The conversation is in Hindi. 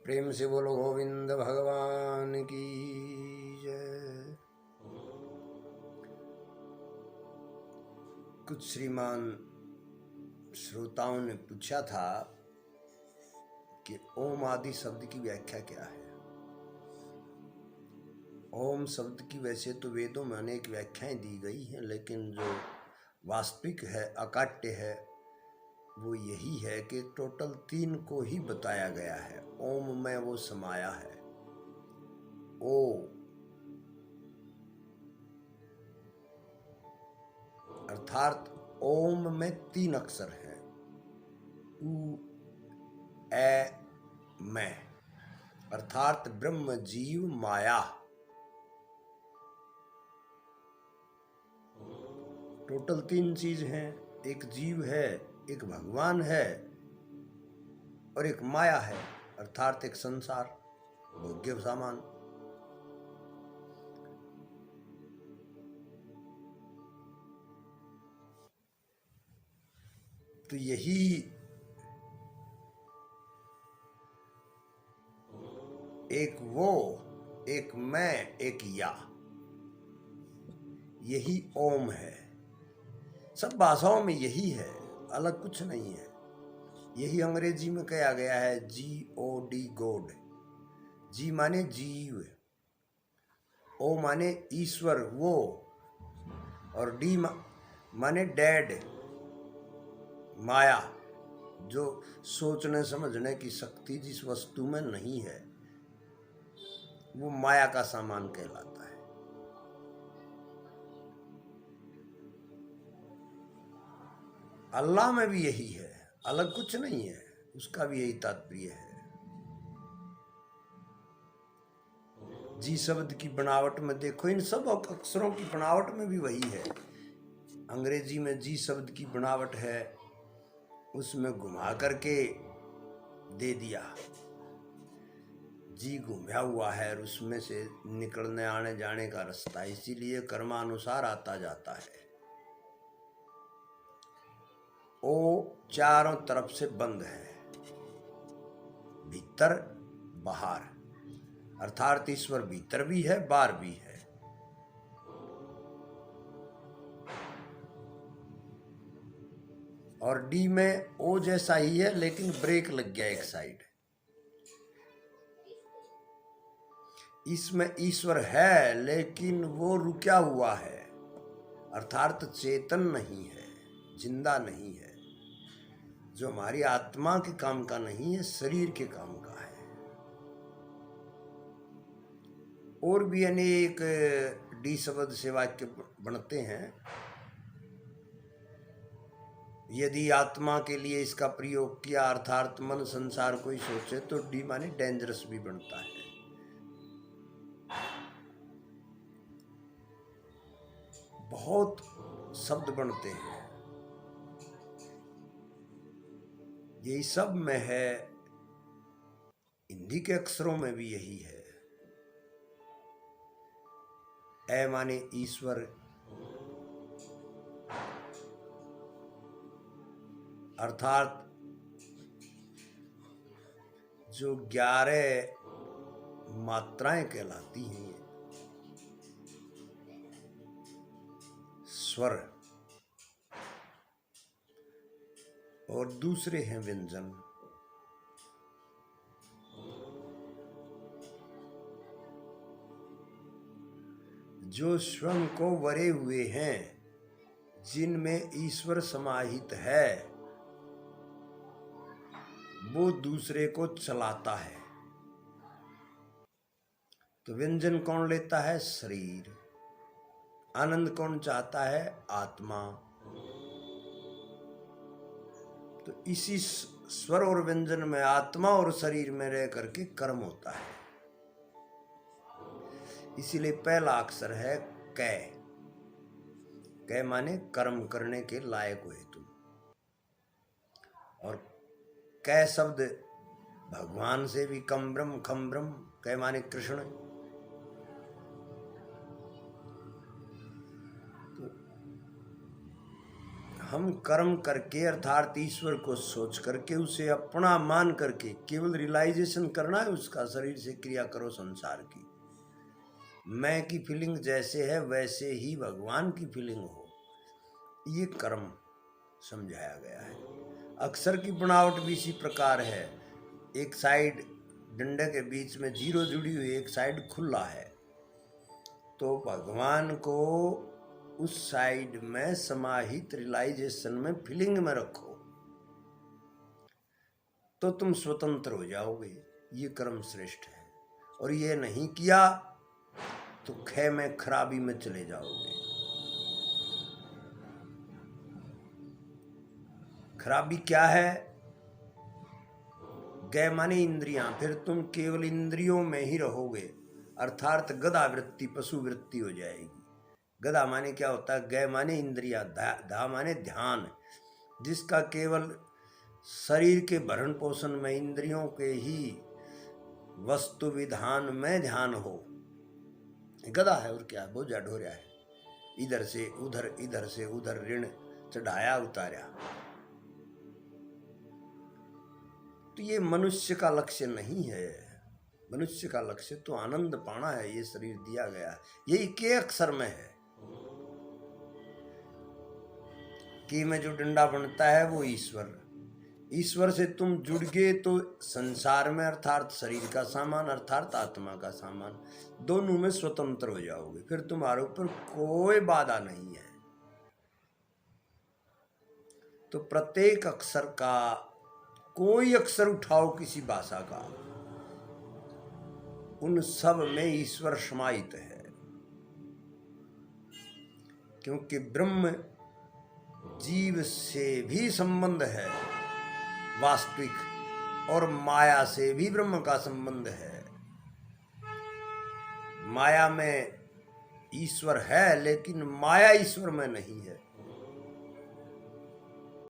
प्रेम से बोलो गोविंद भगवान की जय। कुछ श्रीमान श्रोताओं ने पूछा था कि ओम आदि शब्द की व्याख्या क्या है। ओम शब्द की वैसे तो वेदों में अनेक व्याख्याएं दी गई हैं, लेकिन जो वास्तविक है, अकाट्य है, वो यही है कि टोटल 3 को ही बताया गया है। ओम में वो समाया है। ओ अर्थात ओम में 3 अक्षर हैं, उ ए मैं, अर्थात ब्रह्म जीव माया। टोटल 3 चीज हैं, एक जीव है, एक भगवान है और एक माया है, अर्थात एक संसार, भोग्य सामान। तो यही एक वो, एक मैं, एक या, यही ओम है। सब भाषाओं में यही है, अलग कुछ नहीं है। यही अंग्रेजी में कहा गया है GOD, गॉड। जी माने जीव, ओ माने ईश्वर वो, और डी माने डैड, माया, जो सोचने समझने की शक्ति जिस वस्तु में नहीं है वो माया का सामान कहलाता है। अल्लाह में भी यही है, अलग कुछ नहीं है, उसका भी यही तात्पर्य है। जी शब्द की बनावट में देखो, इन सब अक्षरों की बनावट में भी वही है। अंग्रेजी में जी शब्द की बनावट है, उसमें घुमा करके दे दिया, जी घुमा हुआ है और उसमें से निकलने आने जाने का रास्ता, इसीलिए कर्मानुसार आता जाता है। ओ चारों तरफ से बंद है, भीतर बाहर, अर्थात ईश्वर भीतर भी है बाहर भी है। और डी में ओ जैसा ही है, लेकिन ब्रेक लग गया एक साइड। इसमें ईश्वर है लेकिन वो रुका हुआ है, अर्थात चेतन नहीं है, जिंदा नहीं है, जो हमारी आत्मा के काम का नहीं है, शरीर के काम का है। और भी अनेक डी शब्द से वाक्य बनते हैं। यदि आत्मा के लिए इसका प्रयोग किया, अर्थात मन संसार को ही सोचे, तो डी माने डेंजरस भी बनता है। बहुत शब्द बनते हैं, यही सब में है। हिंदी के अक्षरों में भी यही है। ए माने ईश्वर, अर्थात जो 11 मात्राएं कहलाती हैं, स्वर, और दूसरे हैं व्यंजन। जो स्वयं को वरे हुए हैं, जिनमें ईश्वर समाहित है, वो दूसरे को चलाता है। तो व्यंजन कौन लेता है? शरीर। आनंद कौन चाहता है? आत्मा। तो इसी स्वर और व्यंजन में आत्मा और शरीर में रह करके कर्म होता है। इसीलिए पहला अक्षर है कै। कै माने कर्म करने के लायक हुए तुम। और कै शब्द भगवान से भी कम ब्रह्म खम ब्रह्म, कै माने कृष्ण। तो हम कर्म करके अर्थात ईश्वर को सोच करके उसे अपना मान करके केवल रियलाइजेशन करना है उसका, शरीर से क्रिया करो संसार की। मैं की फीलिंग जैसे है वैसे ही भगवान की फीलिंग हो, ये कर्म समझाया गया है। अक्षर की बनावट भी इसी प्रकार है। एक साइड डंडे के बीच में जीरो जुड़ी हुई, एक साइड खुला है, तो भगवान को उस साइड में समाहित रियलाइजेशन में फीलिंग में रखो तो तुम स्वतंत्र हो जाओगे। ये कर्म श्रेष्ठ है। और ये नहीं किया तो खे में खराबी में चले जाओगे। खराबी क्या है? गय माने इंद्रियां, फिर तुम केवल इंद्रियों में ही रहोगे, अर्थात गधा वृत्ति, पशु वृत्ति हो जाएगी। गधा माने क्या होता है? गय माने इंद्रिया, धा माने ध्यान, जिसका केवल शरीर के भरण पोषण में, इंद्रियों के ही वस्तु विधान में ध्यान हो, गधा है और क्या है? बोझा ढोया है, इधर से उधर ऋण चढ़ाया उतारा। तो ये मनुष्य का लक्ष्य नहीं है। मनुष्य का लक्ष्य तो आनंद पाना है। ये शरीर दिया गया है, यही के अक्षर में है। की में जो डंडा बनता है वो ईश्वर। ईश्वर से तुम जुड़ गए तो संसार में अर्थात शरीर का सामान अर्थात आत्मा का सामान, दोनों में स्वतंत्र हो जाओगे। फिर तुम्हारे ऊपर कोई बाधा नहीं है। तो प्रत्येक अक्षर का, कोई अक्षर उठाओ किसी भाषा का, उन सब में ईश्वर समाहित है। क्योंकि ब्रह्म जीव से भी संबंध है वास्तविक, और माया से भी ब्रह्म का संबंध है। माया में ईश्वर है लेकिन माया ईश्वर में नहीं है।